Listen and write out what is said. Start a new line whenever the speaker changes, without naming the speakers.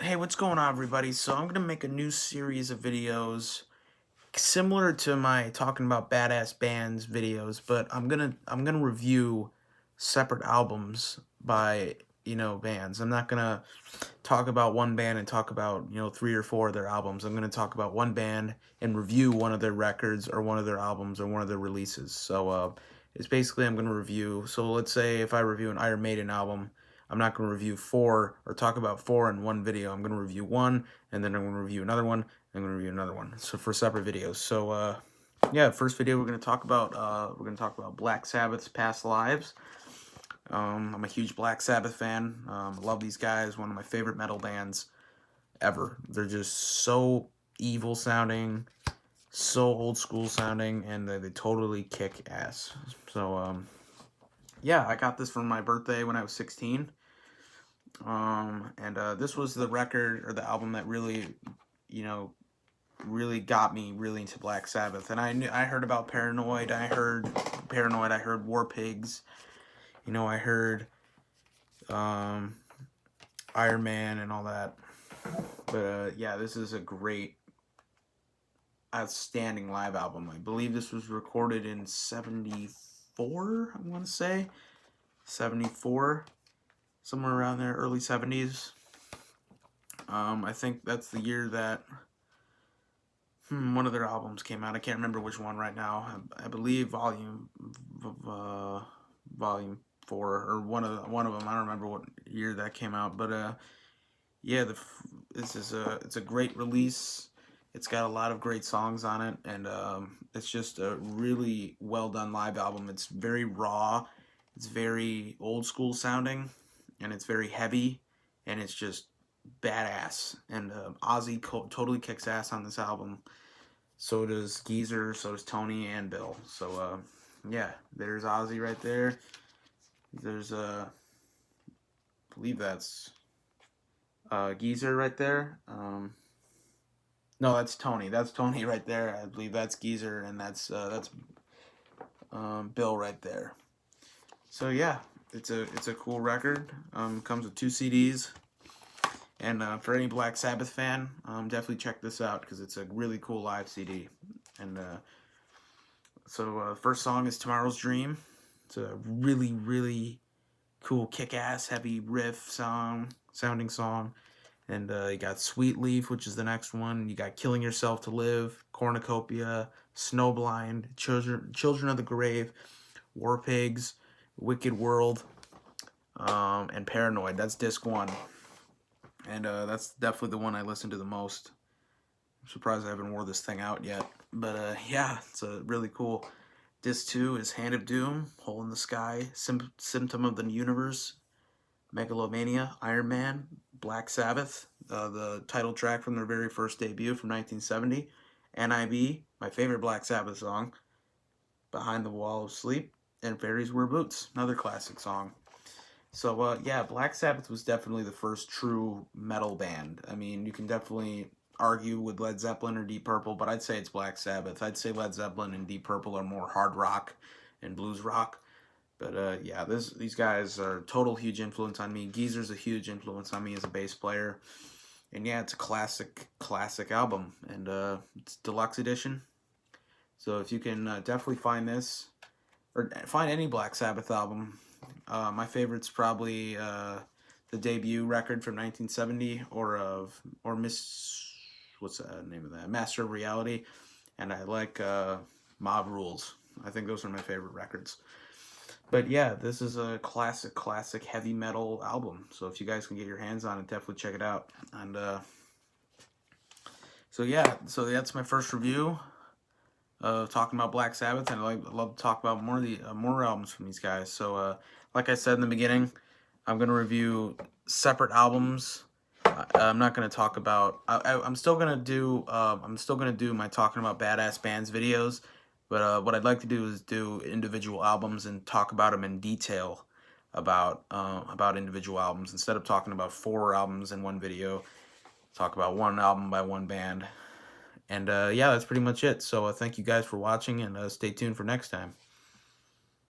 Hey, what's going on, everybody? So I'm gonna make a new series of videos similar to my talking about badass bands videos, but I'm gonna review separate albums by bands. I'm not gonna talk about one band and talk about three or four of their albums. I'm gonna talk about one band and review one of their records or one of their albums or one of their releases. So it's basically I'm gonna review. So let's say if I review an Iron Maiden album, I'm not going to review four or talk about four in one video. I'm going to review one, and then I'm going to review another one, and I'm going to review another one. So for separate videos. So yeah, first video we're going to talk about Black Sabbath's past lives. I'm a huge Black Sabbath fan. I love these guys. One of my favorite metal bands ever. They're just so evil sounding, so old school sounding, and they totally kick ass. So yeah, I got this for my birthday when I was 16. This was the record or the album that really, really got me really into Black Sabbath. And I heard about Paranoid. I heard Paranoid. I heard War Pigs. I heard Iron Man and all that. But yeah, this is a great, outstanding live album. I believe this was recorded in '74. I want to say '74. Somewhere around there, early 70s. I think that's the year that one of their albums came out. I can't remember which one right now. I believe Volume 4 or one of them. I don't remember what year that came out, but yeah, it's a great release. It's got a lot of great songs on it, and it's just a really well done live album. It's very raw. It's very old school sounding, and it's very heavy, and it's just badass. And Ozzy totally kicks ass on this album. So does Geezer, so does Tony and Bill. So yeah, there's Ozzy right there. There's I believe that's Geezer right there. No, that's Tony. That's Tony right there. I believe that's Geezer, and that's Bill right there. So yeah, it's a cool record. Comes with 2 CDs, and for any Black Sabbath fan, definitely check this out because it's a really cool live CD. And first song is Tomorrow's Dream. It's a really cool, kick-ass, heavy riff sounding song. And you got Sweet Leaf, which is the next one. You got Killing Yourself to Live, Cornucopia, Snowblind, Children of the Grave, War Pigs, Wicked World, and Paranoid. That's disc 1. And that's definitely the one I listen to the most. I'm surprised I haven't wore this thing out yet. But yeah, it's a really cool. Disc 2 is Hand of Doom, Hole in the Sky, Symptom of the Universe, Megalomania, Iron Man, Black Sabbath, the title track from their very first debut from 1970, NIB, my favorite Black Sabbath song, Behind the Wall of Sleep, and Fairies Wear Boots, another classic song. So yeah, Black Sabbath was definitely the first true metal band. I mean, you can definitely argue with Led Zeppelin or Deep Purple, but I'd say it's Black Sabbath. I'd say Led Zeppelin and Deep Purple are more hard rock and blues rock. But yeah, these guys are a total huge influence on me. Geezer's a huge influence on me as a bass player. And yeah, it's a classic album. And it's deluxe edition. So if you can definitely find this, or find any Black Sabbath album. My favorite's probably the debut record from 1970, or what's the name of that? Master of Reality. And I like Mob Rules. I think those are my favorite records. But yeah, this is a classic heavy metal album. So if you guys can get your hands on it, definitely check it out. And so yeah, so that's my first review of talking about Black Sabbath, and I'd love to talk about more albums from these guys. So like I said in the beginning, I'm gonna review separate albums. I'm not gonna talk about. I'm still gonna do my talking about badass bands videos. But what I'd like to do is do individual albums and talk about them in detail about individual albums, instead of talking about 4 albums in one video. Talk about one album by one band. And yeah, that's pretty much it. So thank you guys for watching, and stay tuned for next time.